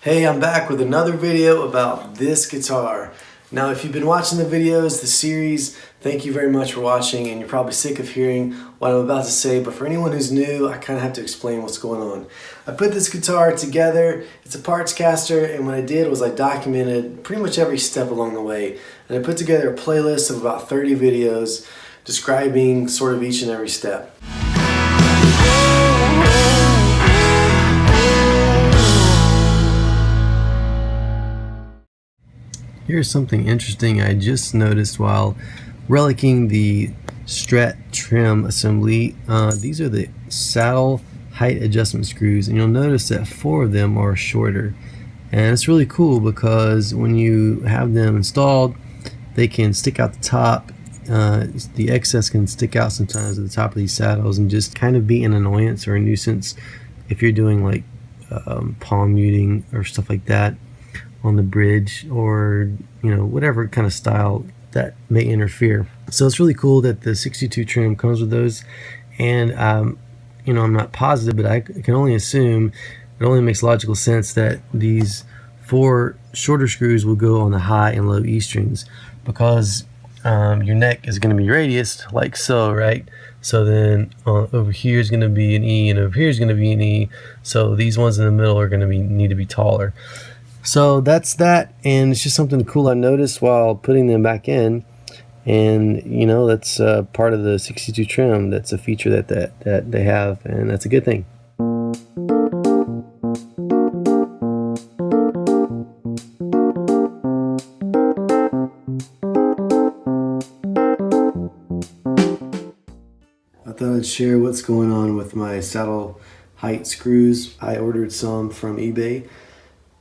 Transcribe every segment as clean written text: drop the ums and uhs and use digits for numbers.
Hey, I'm back with another video about this guitar. Now, if you've been watching the videos, the series, thank you very much for watching, and you're probably sick of hearing what I'm about to say, but for anyone who's new, I kind of have to explain what's going on. I put this guitar together, it's a parts caster, and what I did was I documented pretty much every step along the way, and I put together a playlist of about 30 videos describing sort of each and every step. Here's something interesting I just noticed while relicking the Strat trim assembly. These are the saddle height adjustment screws, and you'll notice that 4 of them are shorter. And it's really cool because when you have them installed, they can stick out the top. The excess can stick out sometimes at the top of these saddles and just kind of be an annoyance or a nuisance if you're doing like palm muting or stuff like that on the bridge, or whatever kind of style that may interfere. So it's really cool that the 62 trim comes with those, and I'm not positive, but I can only assume it only makes logical sense that these 4 shorter screws will go on the high and low E strings, because your neck is going to be radiused like so, right? So then over here is going to be an E, and over here is going to be an E, so these ones in the middle are going to need to be taller. So that's that, and it's just something cool I noticed while putting them back in, and that's part of the 62 trim. That's a feature that they have, and that's a good thing. I thought I'd share what's going on with my saddle height screws. I ordered some from eBay.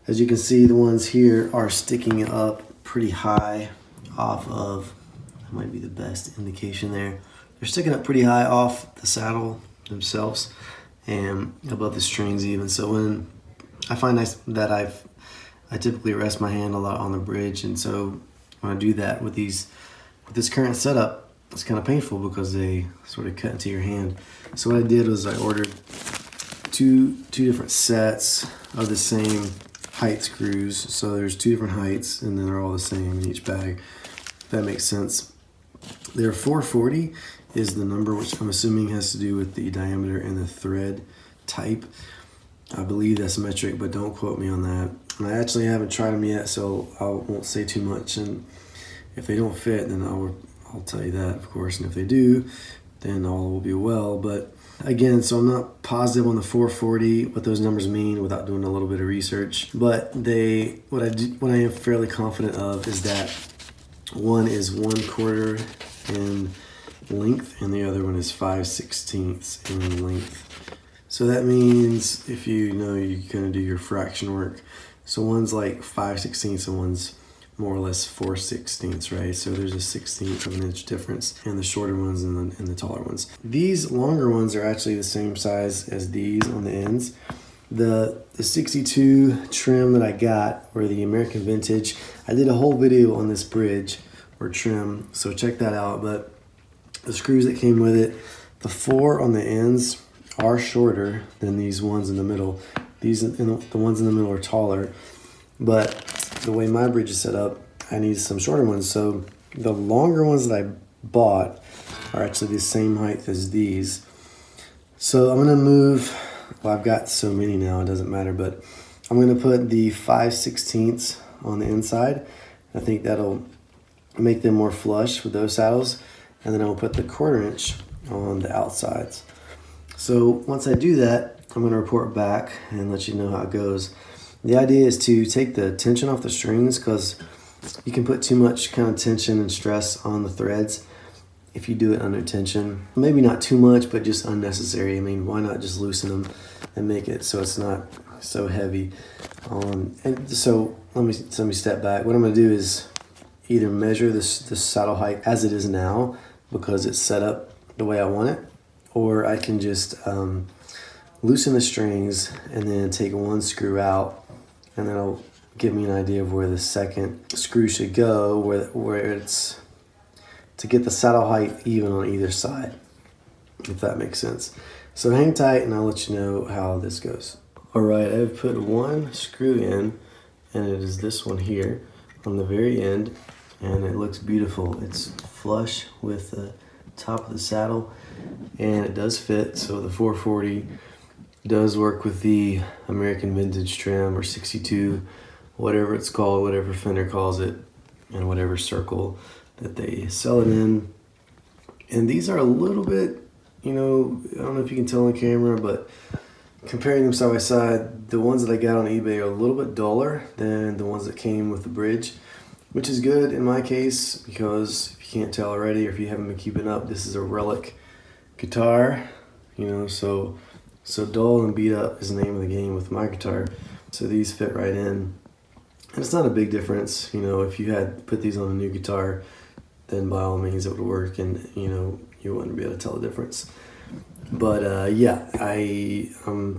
As you can see, the ones here are sticking up pretty high off of, that might be the best indication there. They're sticking up pretty high off the saddle themselves and above the strings even. So when I find that I typically rest my hand a lot on the bridge, and so when I do that with this current setup, it's kind of painful because they sort of cut into your hand. So what I did was I ordered two different sets of the same height screws. So there's 2 different heights, and then they're all the same in each bag, if that makes sense. They're 440 is the number, which I'm assuming has to do with the diameter and the thread type. I believe that's metric, but don't quote me on that. And I actually haven't tried them yet, so I won't say too much. And if they don't fit, then I'll tell you that, of course. And if they do, then all will be well. But again, so I'm not positive on the 440 what those numbers mean without doing a little bit of research. But what I am fairly confident of is that one is 1/4 in length and the other one is 5/16 in length. So that means if you're gonna do your fraction work, so one's like 5/16 and one's more or less 4/16, right? So there's a 1/16 of an inch difference in the shorter ones and the taller ones. These longer ones are actually the same size as these on the ends. The 62 trim that I got, or the American Vintage, I did a whole video on this bridge or trim, so check that out. But the screws that came with it, the 4 on the ends are shorter than these ones in the middle. The ones in the middle are taller, but the way my bridge is set up, I need some shorter ones. So the longer ones that I bought are actually the same height as these. So I'm gonna move, well, I've got so many now, it doesn't matter, but I'm gonna put the 5/16 on the inside. I think that'll make them more flush with those saddles. And then I'll put the 1/4 inch on the outsides. So once I do that, I'm gonna report back and let you know how it goes. The idea is to take the tension off the strings, because you can put too much kind of tension and stress on the threads if you do it under tension. Maybe not too much, but just unnecessary. I mean, why not just loosen them and make it so it's not so heavy? And so let me step back. What I'm gonna do is either measure this saddle height as it is now, because it's set up the way I want it, or I can just loosen the strings and then take one screw out, and that'll give me an idea of where the second screw should go, where it's to get the saddle height even on either side, if that makes sense. So hang tight and I'll let you know how this goes. Alright, I've put one screw in, and it is this one here on the very end, and it looks beautiful. It's flush with the top of the saddle, and it does fit. So the 440 does work with the American vintage trim, or 62, whatever it's called, whatever Fender calls it, and whatever circle that they sell it in. And these are a little bit, I don't know if you can tell on camera, but comparing them side by side, the ones that I got on eBay are a little bit duller than the ones that came with the bridge, which is good in my case, because if you can't tell already, or if you haven't been keeping up, this is a relic guitar, so dull and beat up is the name of the game with my guitar. So these fit right in, and it's not a big difference. If you had put these on a new guitar, then by all means it would work, and you wouldn't be able to tell the difference. But yeah, I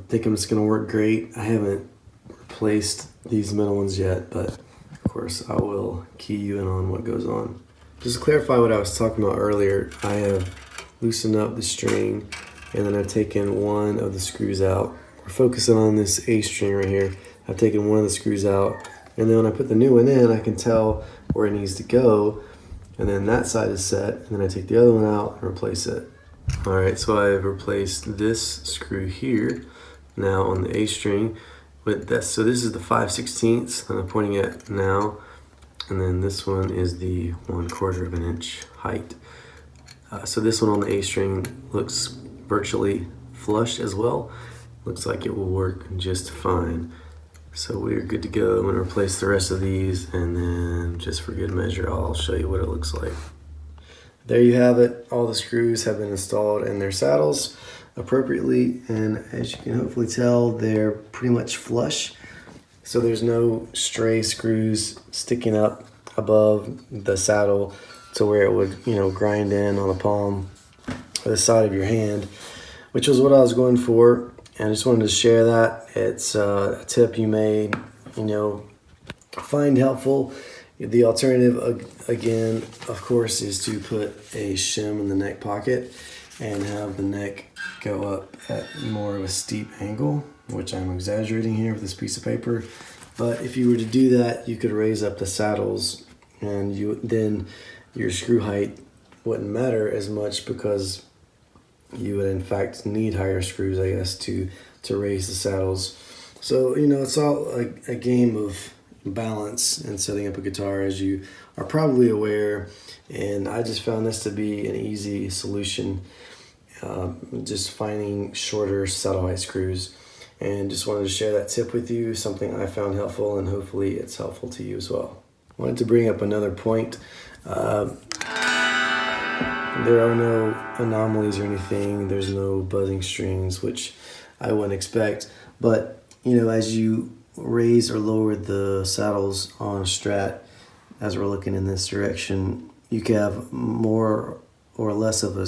think it's gonna work great. I haven't replaced these middle ones yet, but of course I will key you in on what goes on. Just to clarify what I was talking about earlier, I have loosened up the string, and then I've taken one of the screws out. We're focusing on this A string right here. I've taken one of the screws out, and then when I put the new one in, I can tell where it needs to go, and then that side is set, and then I take the other one out and replace it. Alright, so I've replaced this screw here now on the A string with this. So this is the 5/16 that I'm pointing at now, and then this one is the 1/4 of an inch height. So this one on the A string looks virtually flush as well. Looks like it will work just fine. So we're good to go. I'm going to replace the rest of these, and then just for good measure, I'll show you what it looks like. There you have it. All the screws have been installed in their saddles appropriately, and as you can hopefully tell, they're pretty much flush. So there's no stray screws sticking up above the saddle to where it would, grind in on the palm or the side of your hand, which was what I was going for. And I just wanted to share that. It's a tip you may, find helpful. The alternative, again, of course, is to put a shim in the neck pocket and have the neck go up at more of a steep angle, which I'm exaggerating here with this piece of paper. But if you were to do that, you could raise up the saddles, and then your screw height wouldn't matter as much, because you would in fact need higher screws, I guess, to raise the saddles. So it's all a game of balance and setting up a guitar, as you are probably aware, and I just found this to be an easy solution, just finding shorter saddle height screws, and just wanted to share that tip with you, something I found helpful, and hopefully it's helpful to you as well. Wanted to bring up another point. There are no anomalies or anything. There's no buzzing strings, which I wouldn't expect, but as you raise or lower the saddles on a Strat, as we're looking in this direction, you can have more or less of a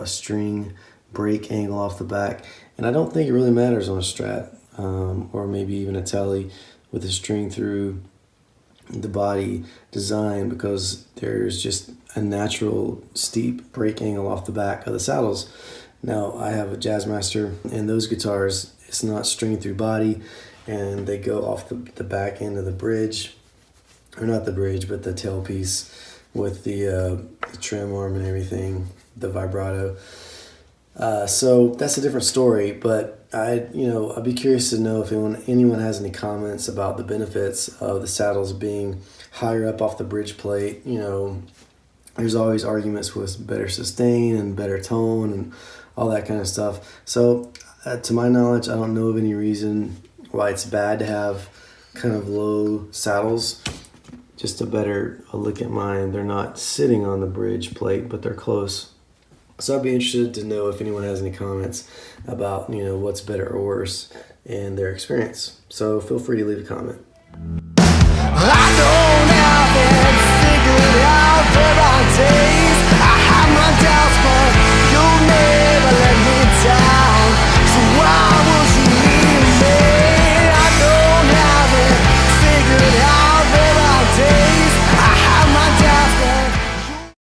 string break angle off the back, and I don't think it really matters on a Strat, or maybe even a Tele with a string through the body design, because there's just a natural steep break angle off the back of the saddles. Now I have a Jazzmaster, and those guitars, it's not string through body, and they go off the back end of the bridge, or not the bridge, but the tailpiece with the trim arm and everything, the vibrato. So that's a different story, but I'd be curious to know if anyone has any comments about the benefits of the saddles being higher up off the bridge plate. There's always arguments with better sustain and better tone and all that kind of stuff. So to my knowledge, I don't know of any reason why it's bad to have kind of low saddles. Just a look at mine. They're not sitting on the bridge plate, but they're close. So I'd be interested to know if anyone has any comments about, what's better or worse in their experience. So feel free to leave a comment.